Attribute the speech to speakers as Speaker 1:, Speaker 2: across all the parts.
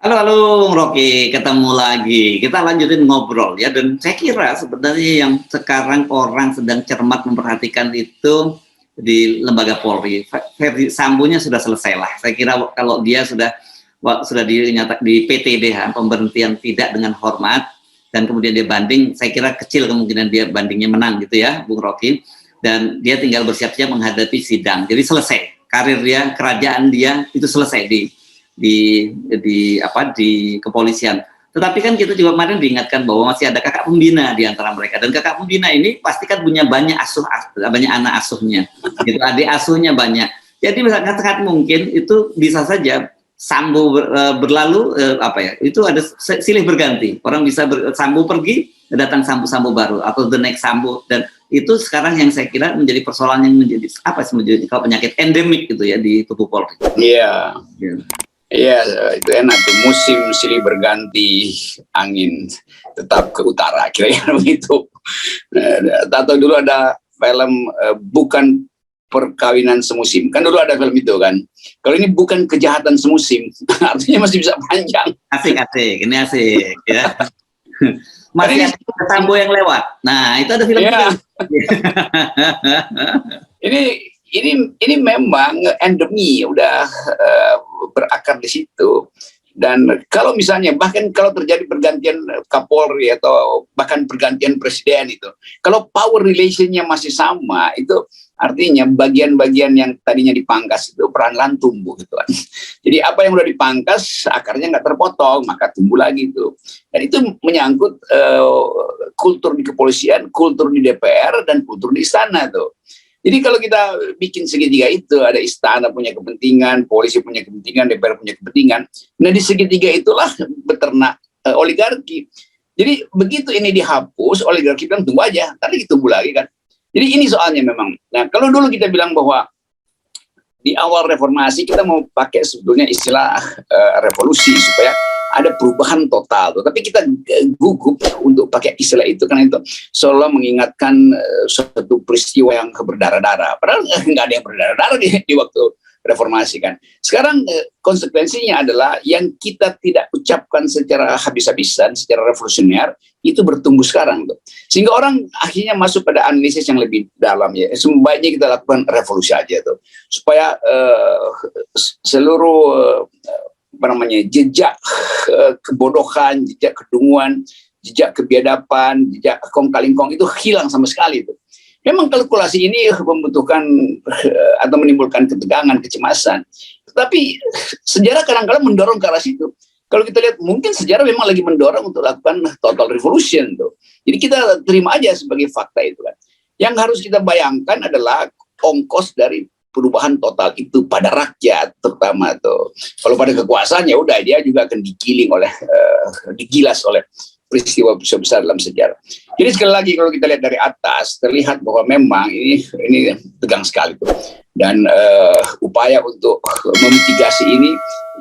Speaker 1: Halo, halo, Rocky, ketemu lagi. Kita lanjutin ngobrol ya. Dan saya kira sebenarnya yang sekarang orang sedang cermat memperhatikan itu di lembaga Polri. Verdi Sambonya sudah selesai lah. Saya kira kalau dia sudah dinyatakan di PTDH, pemberhentian tidak dengan hormat, dan kemudian dia banding, saya kira kecil kemungkinan dia bandingnya menang gitu ya, Bung Rocky. Dan dia tinggal bersiap-siap menghadapi sidang. Jadi selesai. Karir dia, kerajaan dia itu selesai di kepolisian. Tetapi kan kita juga kemarin diingatkan bahwa masih ada kakak pembina di antara mereka, dan kakak pembina ini pasti kan punya banyak banyak anak asuhnya, gitu, adik asuhnya banyak. Jadi sangat mungkin itu bisa saja Sambo berlalu itu ada silih berganti. Orang bisa Sambo pergi, datang Sambo baru atau the next Sambo, dan itu sekarang yang saya kira menjadi persoalan yang menjadi kalau penyakit endemik gitu ya di tubuh Polri.
Speaker 2: Iya. Yeah. Iya, itu enak tuh, musim silih berganti, angin tetap ke utara, kira-kira begitu. Atau dulu ada film bukan perkawinan semusim, kan dulu ada film itu kan. Kalau ini bukan kejahatan semusim, artinya masih bisa panjang.
Speaker 1: Asik, ini asik ya. Masih ada Sambo yang lewat. Nah, itu ada film
Speaker 2: ya. Ini memang endemi, udah berakar di situ. Dan kalau misalnya bahkan kalau terjadi pergantian Kapolri atau bahkan pergantian presiden itu, kalau power relationnya masih sama, itu artinya bagian-bagian yang tadinya dipangkas itu perlahan-lahan tumbuh gitu kan. Jadi apa yang udah dipangkas akarnya nggak terpotong, maka tumbuh lagi itu. Dan itu menyangkut kultur di kepolisian, kultur di DPR, dan kultur di istana tuh. Jadi kalau kita bikin segitiga itu, ada istana punya kepentingan, polisi punya kepentingan, DPR punya kepentingan. Nah di segitiga itulah beternak oligarki. Jadi begitu ini dihapus, oligarki bilang tunggu aja, nanti tumbuh lagi kan. Jadi ini soalnya memang. Nah kalau dulu kita bilang bahwa di awal reformasi kita mau pakai sebetulnya istilah revolusi supaya ada perubahan total tuh. Tapi kita gugup untuk pakai istilah itu karena itu seolah mengingatkan suatu peristiwa yang berdarah-darah. Padahal nggak ada yang berdarah-darah di waktu reformasi kan. Sekarang konsekuensinya adalah yang kita tidak ucapkan secara habis-habisan, secara revolusioner, itu bertumbuh sekarang tuh. Sehingga orang akhirnya masuk pada analisis yang lebih dalam ya. Sebaiknya kita lakukan revolusi aja tuh. Supaya seluruh jejak kebodohan, jejak kedunguan, jejak kebiadaban, jejak kong kaling kong itu hilang sama sekali itu. Memang kalkulasi ini membutuhkan atau menimbulkan ketegangan, kecemasan. Tetapi sejarah kadang-kadang mendorong ke arah situ. Kalau kita lihat mungkin sejarah memang lagi mendorong untuk lakukan total revolution tuh. Jadi kita terima aja sebagai fakta itu kan. Yang harus kita bayangkan adalah ongkos dari perubahan total itu pada rakyat terutama tuh. Kalau pada kekuasaan ya udah dia juga akan digilas oleh peristiwa besar dalam sejarah. Jadi sekali lagi kalau kita lihat dari atas terlihat bahwa memang ini tegang sekali tuh. Dan upaya untuk memitigasi ini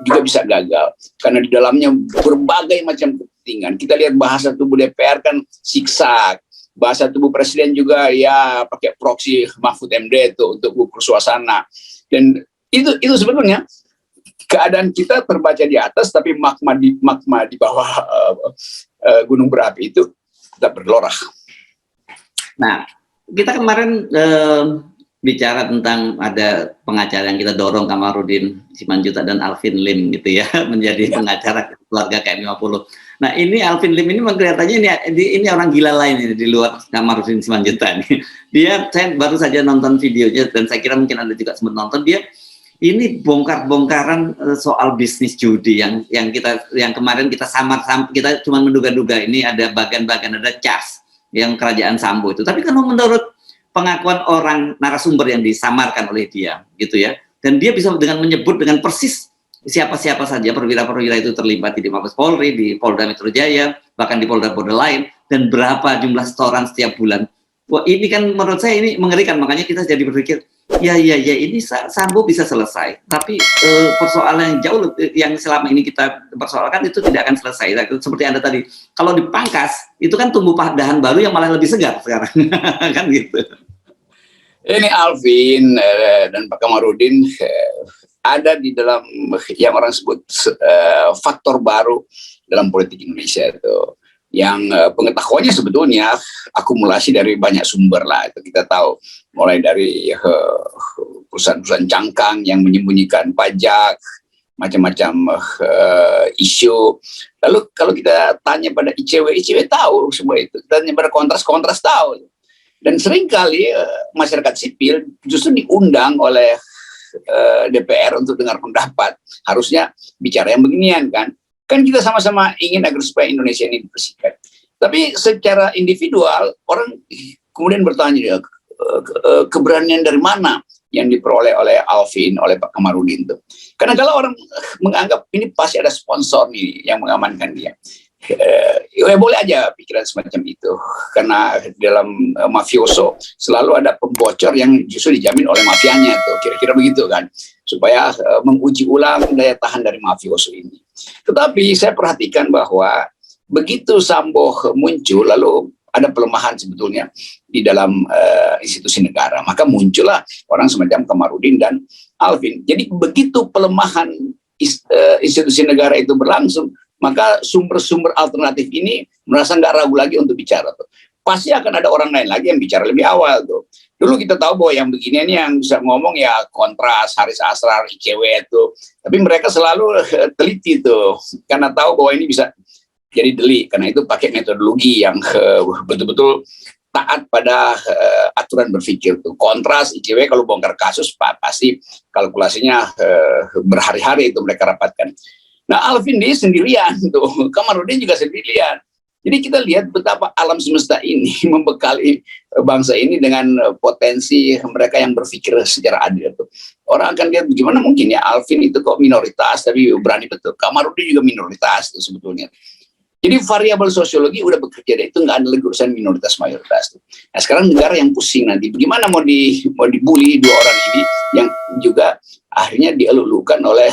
Speaker 2: juga bisa gagal karena di dalamnya berbagai macam kepentingan. Kita lihat bahasa tubuh DPR kan siksa. Bahasa tubuh presiden juga ya pakai proksi Mahfud MD itu untuk ukur suasana. Dan itu sebetulnya keadaan kita terbaca di atas tapi magma di bawah gunung berapi itu tetap bergelora.
Speaker 1: Nah, kita kemarin bicara tentang ada pengacara yang kita dorong, Kamarudin Simanjuntak dan Alvin Lim gitu ya menjadi pengacara keluarga KM50. Nah ini Alvin Lim ini kelihatannya ini orang gila lain ini di luar Kamarudin Simanjuntak. Saya baru saja nonton videonya dan saya kira mungkin Anda juga sempat nonton. Dia ini bongkar-bongkaran soal bisnis judi yang kemarin kita kita cuma menduga-duga ini ada bagan-bagan, ada cas yang kerajaan Sambo itu. Tapi kalau menurut pengakuan orang narasumber yang disamarkan oleh dia gitu ya, dan dia bisa menyebut dengan persis siapa-siapa saja perwira-perwira itu terlibat di Mabes Polri, di Polda Metro Jaya, bahkan di Polda-Polda lain, dan berapa jumlah setoran setiap bulan. Wah ini kan menurut saya ini mengerikan, makanya kita jadi berpikir ya ini Sambo bisa selesai, tapi persoalan yang jauh yang selama ini kita persoalkan itu tidak akan selesai. Seperti Anda tadi, kalau dipangkas itu kan tumbuh dahan baru yang malah lebih segar sekarang kan gitu.
Speaker 2: Ini Alvin dan Pak Kamarudin ada di dalam yang orang sebut faktor baru dalam politik Indonesia itu, yang pengetahuannya sebetulnya akumulasi dari banyak sumber lah. Itu kita tahu, mulai dari perusahaan-perusahaan cangkang yang menyembunyikan pajak, macam-macam isu. Lalu kalau kita tanya pada ICW tahu semua itu. Kita tanya pada Kontras tahu. Dan seringkali masyarakat sipil justru diundang oleh DPR untuk dengar pendapat. Harusnya bicara yang beginian kan. Kan kita sama-sama ingin agar supaya Indonesia ini dibersihkan. Tapi secara individual, orang kemudian bertanya, keberanian dari mana yang diperoleh oleh Alvin, oleh Pak Kamarudin itu. Karena kalau orang menganggap ini pasti ada sponsor nih yang mengamankan dia. Ya boleh aja pikiran semacam itu. Karena dalam mafioso selalu ada pembocor yang justru dijamin oleh mafianya tuh. Kira-kira begitu kan. Supaya menguji ulang daya tahan dari mafioso ini. Tetapi saya perhatikan bahwa begitu Sambo muncul, lalu ada pelemahan sebetulnya di dalam institusi negara. Maka muncullah orang semacam Kamarudin dan Alvin. Jadi begitu pelemahan institusi negara itu berlangsung, maka sumber-sumber alternatif ini merasa nggak ragu lagi untuk bicara tuh. Pasti akan ada orang lain lagi yang bicara lebih awal tuh. Dulu kita tahu bahwa yang beginian yang bisa ngomong ya Kontras, Haris Asrar, ICW itu. Tapi mereka selalu teliti tuh, karena tahu bahwa ini bisa jadi delik. Karena itu pakai metodologi yang betul-betul taat pada aturan berpikir tuh. Kontras, ICW kalau bongkar kasus pasti kalkulasinya berhari-hari itu mereka rapatkan. Nah, Alvin dia sendirian tuh, Kamarudin juga sendirian. Jadi kita lihat betapa alam semesta ini membekali bangsa ini dengan potensi mereka yang berpikir secara adil tuh. Orang akan lihat bagaimana mungkin ya Alvin itu kok minoritas tapi berani betul. Kamarudin juga minoritas tuh sebetulnya. Jadi variabel sosiologi udah bekerja deh, itu nggak ada lagi urusan minoritas mayoritas tuh. Nah sekarang negara yang pusing nanti, bagaimana mau dibully dua orang ini yang juga akhirnya dielulukan oleh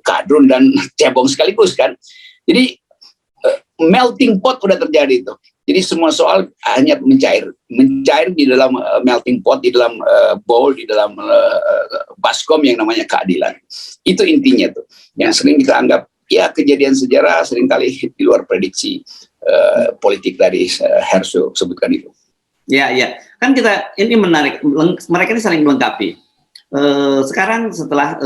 Speaker 2: kadrun dan cebong sekaligus kan. Jadi melting pot udah terjadi itu. Jadi semua soal hanya mencair di dalam melting pot, di dalam bowl, di dalam baskom yang namanya keadilan. Itu intinya tuh. Yang sering kita anggap ya kejadian sejarah seringkali di luar prediksi politik dari Herzog sebutkan itu.
Speaker 1: Ya, ya. Kan kita ini menarik. Mereka ini saling melengkapi. Sekarang setelah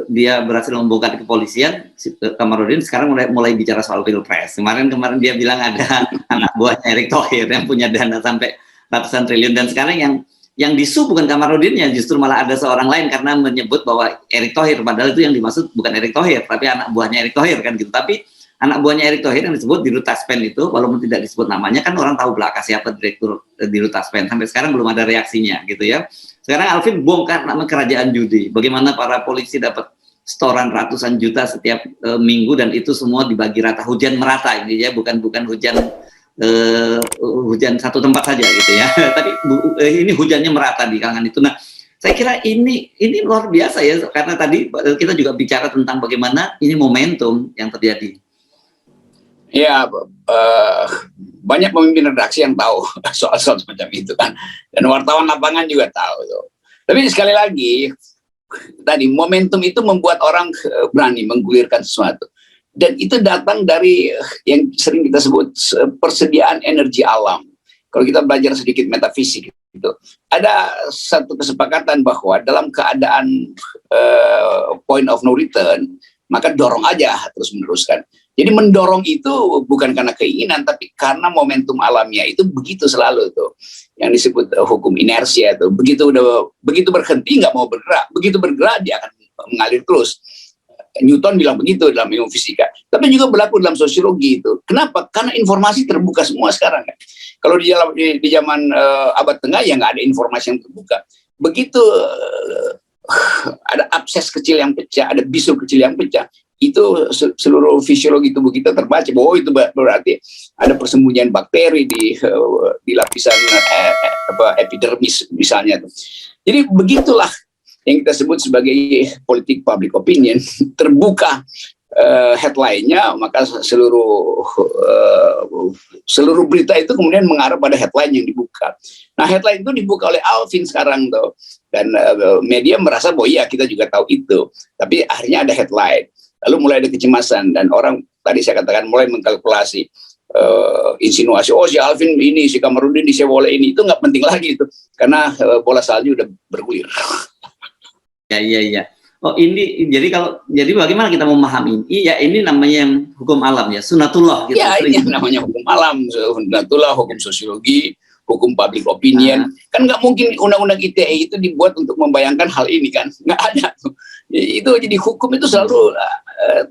Speaker 1: dia berhasil membongkar di kepolisian, Kamarudin sekarang mulai bicara soal pilpres. Kemarin dia bilang ada anak buahnya Erick Thohir yang punya dana sampai ratusan triliun, dan sekarang yang disu bukan Kamarudinnya, justru malah ada seorang lain karena menyebut bahwa Erick Thohir, padahal itu yang dimaksud bukan Erick Thohir, tapi anak buahnya Erick Thohir kan gitu. Tapi anak buahnya Erick Thohir yang disebut di Taspen itu, walaupun tidak disebut namanya, kan orang tahu belaka siapa direktur di Taspen. Sampai sekarang belum ada reaksinya gitu ya. Sekarang Alvin bongkar nama kerajaan judi. Bagaimana para polisi dapat setoran ratusan juta setiap minggu, dan itu semua dibagi rata, hujan merata ini ya, bukan hujan satu tempat saja gitu ya. Tapi ini hujannya merata di kalangan itu. Nah, saya kira ini luar biasa ya, karena tadi kita juga bicara tentang bagaimana ini momentum yang terjadi.
Speaker 2: Ya, banyak pemimpin redaksi yang tahu soal-soal semacam itu kan, dan wartawan lapangan juga tahu tuh. Tapi sekali lagi, tadi momentum itu membuat orang berani menggulirkan sesuatu, dan itu datang dari yang sering kita sebut persediaan energi alam. Kalau kita belajar sedikit metafisik itu, ada satu kesepakatan bahwa dalam keadaan point of no return, maka dorong aja terus meneruskan. Jadi mendorong itu bukan karena keinginan, tapi karena momentum alamnya itu begitu selalu tuh, yang disebut hukum inersia tuh. Begitu berhenti nggak mau bergerak, begitu bergerak dia akan mengalir terus. Newton bilang begitu dalam ilmu fisika. Tapi juga berlaku dalam sosiologi itu. Kenapa? Karena informasi terbuka semua sekarang kan. Kalau di zaman abad tengah ya nggak ada informasi yang terbuka. Begitu ada abses kecil yang pecah, ada bisul kecil yang pecah, itu seluruh fisiologi tubuh kita terbaca bahwa itu berarti ada persembunyian bakteri di lapisan epidermis misalnya. Jadi begitulah yang kita sebut sebagai politik public opinion terbuka headline-nya, maka seluruh berita itu kemudian mengarah pada headline yang dibuka. Nah, headline itu dibuka oleh Alvin sekarang tuh, dan media merasa bahwa iya kita juga tahu itu, tapi akhirnya ada headline, lalu mulai ada kecemasan dan orang tadi saya katakan mulai mengkalkulasi, insinuasi, oh si Alvin ini, si Kamarudin di Sewole ini, itu nggak penting lagi itu, karena bola salju udah bergulir.
Speaker 1: Iya. Oh ini jadi bagaimana kita memahami? Iya ini namanya yang hukum alam ya, sunatullah gitu.
Speaker 2: Ya ini yang namanya hukum alam, sunatullah, hukum sosiologi, hukum public opinion. Kan nggak mungkin undang-undang ITE itu dibuat untuk membayangkan hal ini kan, nggak ada. Itu jadi hukum itu selalu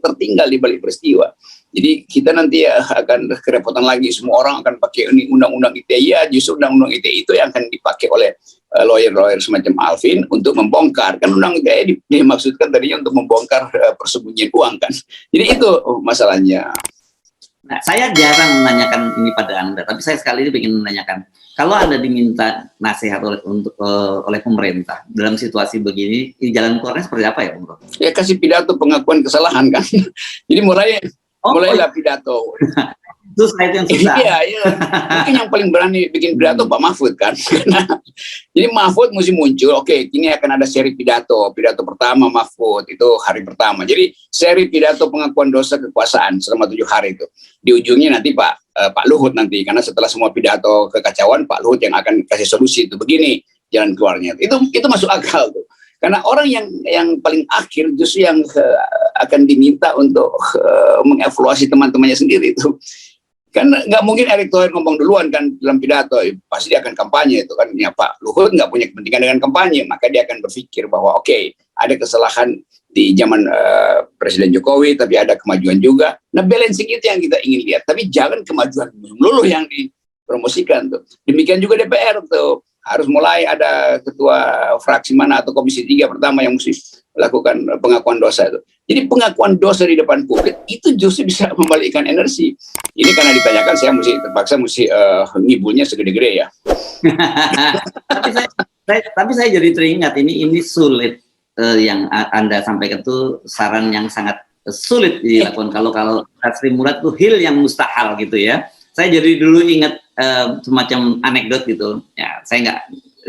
Speaker 2: tertinggal di balik peristiwa. Jadi kita nanti akan kerepotan lagi, semua orang akan pakai ini undang-undang ITE, ya justru undang-undang ITE itu yang akan dipakai oleh lawyer-lawyer semacam Alvin untuk membongkar, kan undang ITE dimaksudkan tadinya untuk membongkar persembunyian uang kan. Jadi itu masalahnya.
Speaker 1: Nah, saya jarang menanyakan ini pada Anda, tapi saya sekali ini ingin menanyakan, kalau Anda diminta nasihat oleh pemerintah dalam situasi begini, jalan keluarnya seperti apa ya, Bung Rob?
Speaker 2: Ya kasih pidato pengakuan kesalahan kan. Jadi mulailah pidato.
Speaker 1: Itu saya yang susah.
Speaker 2: Iya. Mungkin yang paling berani bikin pidato Pak Mahfud kan. Jadi Mahfud mesti muncul, oke, ini akan ada seri pidato. Pidato pertama Mahfud, itu hari pertama. Jadi seri pidato pengakuan dosa kekuasaan selama 7 hari itu. Di ujungnya nanti Pak Luhut nanti, karena setelah semua pidato kekacauan, Pak Luhut yang akan kasih solusi itu. Begini jalan keluarnya. Itu masuk akal tuh. Karena orang yang paling akhir justru yang akan diminta untuk mengevaluasi teman-temannya sendiri itu. Kan nggak mungkin Erick Thohir ngomong duluan kan dalam pidato, pasti dia akan kampanye itu kan. Ya, Pak Luhut nggak punya kepentingan dengan kampanye, maka dia akan berpikir bahwa oke, ada kesalahan di zaman Presiden Jokowi, tapi ada kemajuan juga. Nah, balancing itu yang kita ingin lihat, tapi jangan kemajuan melulu yang dipromosikan tuh. Demikian juga DPR tuh, harus mulai ada ketua fraksi mana atau komisi 3 pertama yang mesti melakukan pengakuan dosa itu. Jadi pengakuan dosa di depan publik itu justru bisa membalikkan energi. Ini karena ditanyakan saya terpaksa ngibulnya segede-gede ya.
Speaker 1: tapi saya jadi teringat ini sulit, yang Anda sampaikan itu saran yang sangat sulit dilakukan kalau Sri Murad tuh hil yang mustahil gitu ya. Saya jadi dulu ingat semacam anekdot gitu. Ya, saya nggak,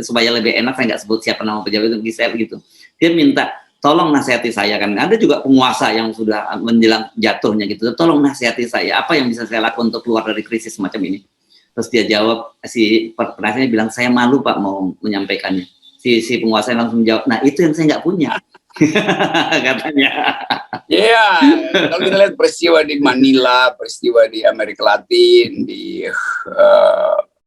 Speaker 1: supaya lebih enak saya nggak sebut siapa nama pejabat itu, share gitu. Dia minta tolong nasihati saya, kan ada juga penguasa yang sudah menjelang jatuhnya gitu, tolong nasihati saya, apa yang bisa saya lakukan untuk keluar dari krisis semacam ini. Terus dia jawab, si penasihatnya bilang, saya malu Pak mau menyampaikannya. Si penguasa langsung jawab, nah itu yang saya nggak punya. Katanya.
Speaker 2: Iya, kalau kita lihat peristiwa di Manila, peristiwa di Amerika Latin, di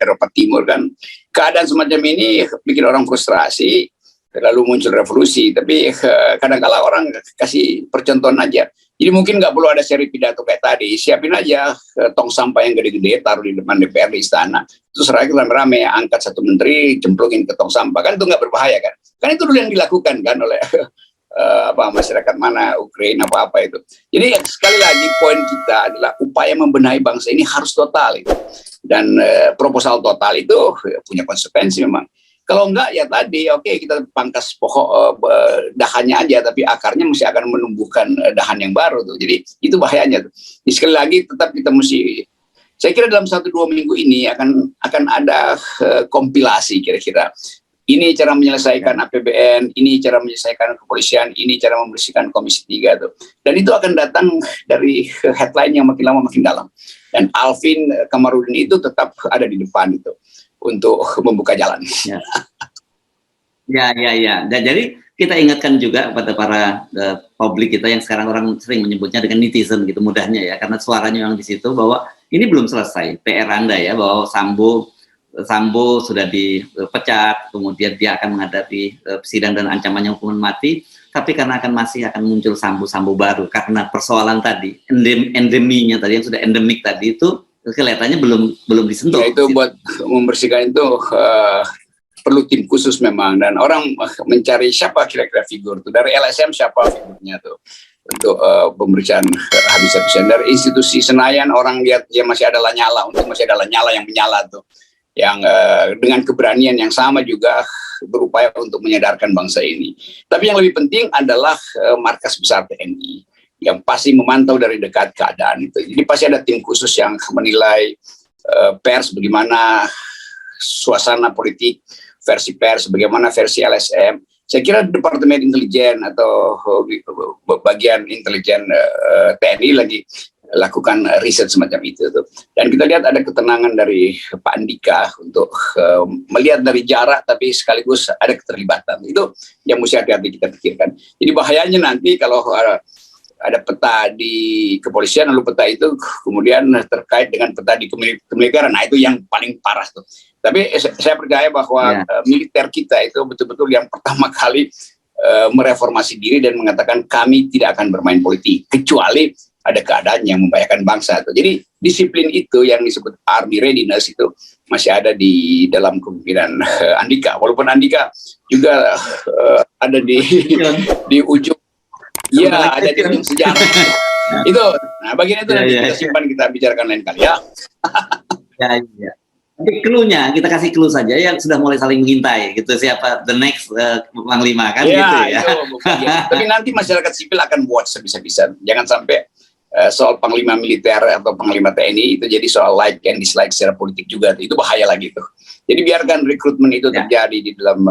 Speaker 2: Eropa Timur kan, keadaan semacam ini bikin orang frustrasi, lalu muncul revolusi. Tapi kadang-kala orang kasih percontohan aja. Jadi mungkin nggak perlu ada seri pidato kayak tadi, siapin aja tong sampah yang gede-gede, taruh di depan DPR di istana, terus rame-rame angkat satu menteri, cemplungin ke tong sampah, kan itu nggak berbahaya kan? Kan itu dulu yang dilakukan kan oleh masyarakat mana Ukraina apa itu. Jadi sekali lagi poin kita adalah upaya membenahi bangsa ini harus total itu. Dan proposal total itu punya konsekuensi memang. Kalau enggak ya tadi oke, kita pangkas pokok dahannya aja, tapi akarnya mesti akan menumbuhkan dahan yang baru tuh. Jadi itu bahayanya tuh. Jadi sekali lagi tetap kita mesti, saya kira dalam 1-2 minggu ini akan ada kompilasi kira-kira. Ini cara menyelesaikan APBN, ini cara menyelesaikan kepolisian, ini cara membersihkan Komisi 3 tuh. Dan itu akan datang dari headline yang makin lama makin dalam. Dan Alvin Kamarudin itu tetap ada di depan itu untuk membuka jalan.
Speaker 1: Ya. Dan jadi kita ingatkan juga kepada para publik kita yang sekarang orang sering menyebutnya dengan netizen gitu mudahnya ya, karena suaranya yang di situ bahwa ini belum selesai PR Anda ya, bahwa Sambo sudah dipecat, kemudian dia akan menghadapi sidang dan ancamannya hukuman mati, tapi karena masih akan muncul Sambo baru karena persoalan tadi endeminya tadi yang sudah endemik tadi itu kelihatannya belum disentuh. Ya,
Speaker 2: itu buat membersihkan itu perlu tim khusus memang, dan orang mencari siapa kira-kira figur itu dari LSM, siapa figurnya tuh untuk pemeriksaan habis-habisan. Dari institusi Senayan orang lihat dia masih ada Lanyala, untuk masih ada Lanyala yang menyala tuh, yang dengan keberanian yang sama juga berupaya untuk menyadarkan bangsa ini. Tapi yang lebih penting adalah markas besar TNI yang pasti memantau dari dekat keadaan itu. Jadi pasti ada tim khusus yang menilai pers, bagaimana suasana politik, versi pers, bagaimana versi LSM. Saya kira Departemen Intelijen atau bagian intelijen TNI lagi lakukan riset semacam itu tuh. Dan kita lihat ada ketenangan dari Pak Andika untuk melihat dari jarak tapi sekaligus ada keterlibatan. Itu yang mesti hati-hati kita pikirkan. Jadi bahayanya nanti kalau ada peta di kepolisian lalu peta itu kemudian terkait dengan peta di kemiliteran. Nah, itu yang paling parah tuh. Tapi saya percaya bahwa militer kita itu betul-betul yang pertama kali mereformasi diri dan mengatakan kami tidak akan bermain politik kecuali ada keadaan yang membahayakan bangsa. Jadi disiplin itu yang disebut army readiness itu masih ada di dalam kepemimpinan Andika. Walaupun Andika juga ada di ujung, ya ada di ujung sejarah. Itu, nah bagian itu nanti kita simpan, kita bicarakan lain kali ya.
Speaker 1: Ya. Tapi clue-nya, kita kasih clue saja yang sudah mulai saling mengintai gitu, siapa the next Panglima kan gitu ya.
Speaker 2: Itu, tapi nanti masyarakat sipil akan watch sebisa-bisa. Jangan sampai soal Panglima militer atau Panglima TNI itu jadi soal like and dislike secara politik juga. Itu bahaya lagi tuh. Jadi biarkan rekrutmen itu terjadi di dalam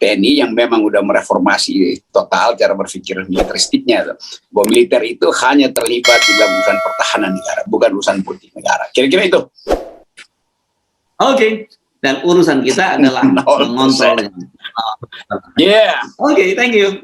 Speaker 2: TNI yang memang udah mereformasi total cara berpikir militeristiknya. Bahwa militer itu hanya terlibat di dalam urusan pertahanan negara, bukan urusan politik negara. Kira-kira itu.
Speaker 1: Oke. Dan urusan kita adalah mengontrol.
Speaker 2: Yeah.
Speaker 1: Oke, thank you.